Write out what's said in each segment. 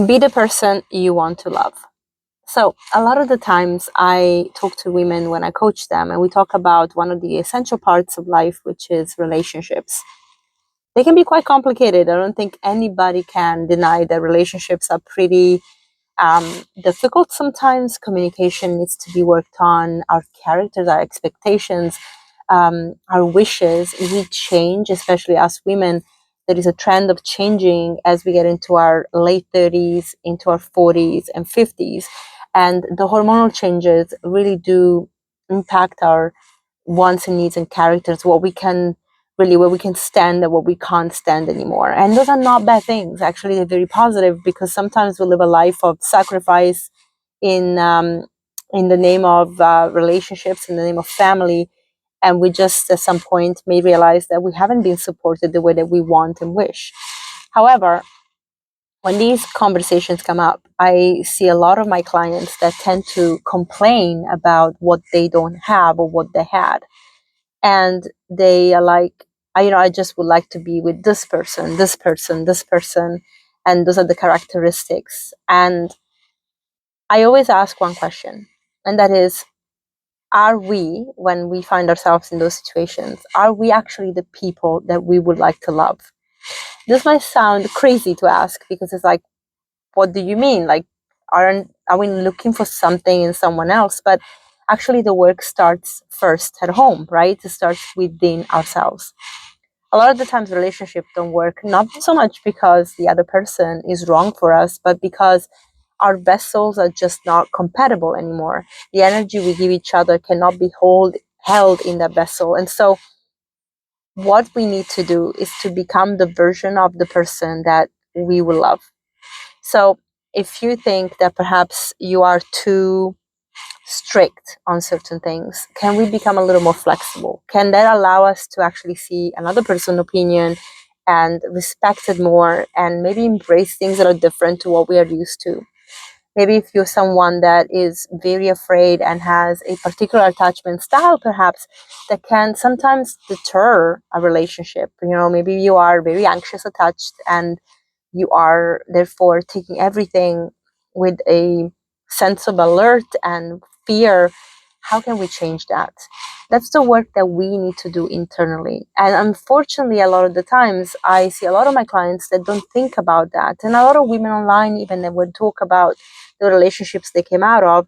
Be the person you want to love. So, a lot of the times I talk to women when I coach them, and we talk about one of the essential parts of life, which is relationships. They can be quite complicated. I don't think anybody can deny that relationships are pretty difficult sometimes. Communication needs to be worked on. Our characters, our expectations, our wishes, we change, especially as women. There is a trend of changing as we get into our late 30s, into our 40s and 50s. And the hormonal changes really do impact our wants and needs and characters, what we can really, what we can stand and what we can't stand anymore. And those are not bad things. Actually, they're very positive, because sometimes we live a life of sacrifice in the name of relationships, in the name of family, and we just at some point may realize that we haven't been supported the way that we want and wish. However, when these conversations come up, I see a lot of my clients that tend to complain about what they don't have or what they had. And they are like, I just would like to be with this person, this person, this person. And those are the characteristics. And I always ask one question, and that is, are we, when we find ourselves in those situations, are we actually the people that we would like to love? This might sound crazy to ask, because it's like, what do you mean? Like, are we looking for something in someone else? But actually, the work starts first at home, right? It starts within ourselves. A lot of the times, relationships don't work, not so much because the other person is wrong for us, but because our vessels are just not compatible anymore. The energy we give each other cannot be held in that vessel. And so what we need to do is to become the version of the person that we will love. So if you think that perhaps you are too strict on certain things, can we become a little more flexible? Can that allow us to actually see another person's opinion and respect it more, and maybe embrace things that are different to what we are used to? Maybe if you're someone that is very afraid and has a particular attachment style, perhaps, that can sometimes deter a relationship. Maybe you are very anxious attached, and you are therefore taking everything with a sense of alert and fear. How can we change that? That's the work that we need to do internally. And unfortunately, a lot of the times, I see a lot of my clients that don't think about that. And a lot of women online, even, that would talk about the relationships they came out of,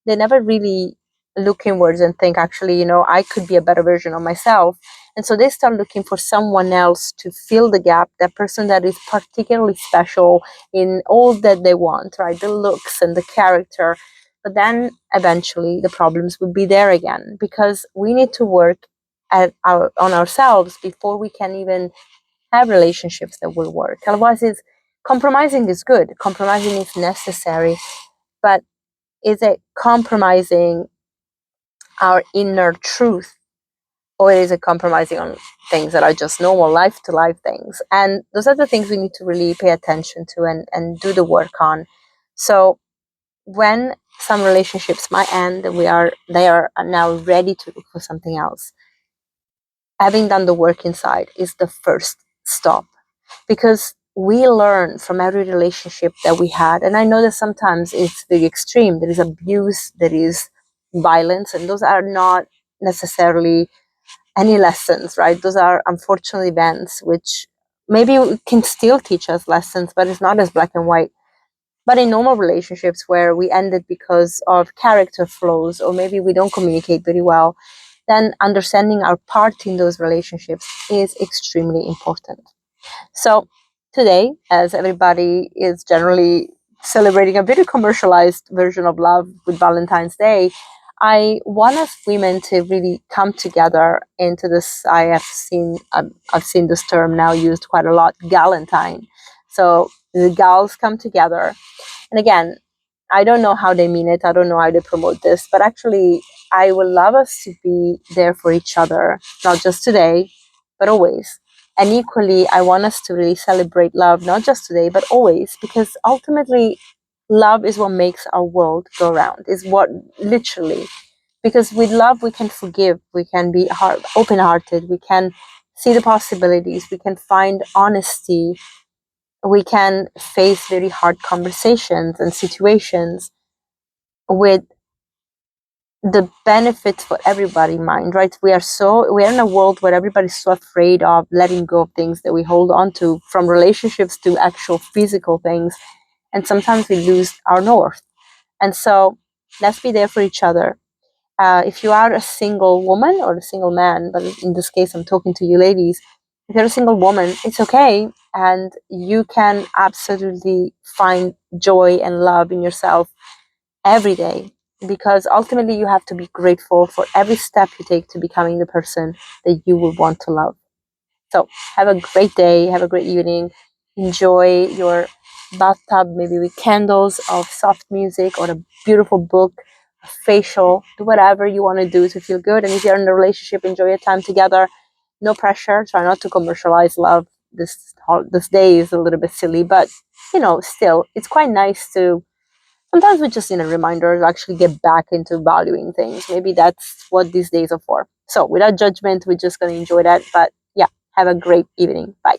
they never really look inwards and think, actually, I could be a better version of myself. And so they start looking for someone else to fill the gap, that person that is particularly special in all that they want, right? The looks and the character. But then eventually the problems will be there again, because we need to work on ourselves before we can even have relationships that will work. Otherwise, compromising is good. Compromising is necessary. But is it compromising our inner truth, or is it compromising on things that are just normal life to life things? And those are the things we need to really pay attention to and do the work on. So when some relationships might end, and they are now ready to look for something else, having done the work inside is the first stop, because we learn from every relationship that we had. And I know that sometimes it's very extreme. There is abuse, there is violence, and those are not necessarily any lessons, right? Those are unfortunate events which maybe can still teach us lessons, but it's not as black and white. But in normal relationships where we ended because of character flaws, or maybe we don't communicate very well, then understanding our part in those relationships is extremely important. So today, as everybody is generally celebrating a very commercialized version of love with Valentine's Day, I want us women to really come together into this. I've seen this term now used quite a lot, galentine. So the gals come together, and again, I don't know how they mean it. I don't know how they promote this, but actually, I would love us to be there for each other, not just today, but always. And equally, I want us to really celebrate love, not just today, but always, because ultimately, love is what makes our world go round, is what literally, because with love, we can forgive, we can be open hearted, we can see the possibilities, we can find honesty we can face very hard conversations and situations with the benefits for everybody in mind, right? We're in a world where everybody's so afraid of letting go of things that we hold on to, from relationships to actual physical things, and sometimes we lose our north. And so let's be there for each other. If you are a single woman or a single man, but in this case I'm talking to you ladies, if you're a single woman, it's okay, and you can absolutely find joy and love in yourself every day, because ultimately you have to be grateful for every step you take to becoming the person that you will want to love. So have a great day, have a great evening, enjoy your bathtub, maybe with candles of soft music or a beautiful book, a facial, do whatever you want to do to feel good. And if you're in a relationship, enjoy your time together. No pressure. Try not to commercialize love. This day is a little bit silly, but still, it's quite nice to. Sometimes we just need a reminder to actually get back into valuing things. Maybe that's what these days are for. So, without judgment, we're just going to enjoy that. But yeah, have a great evening. Bye.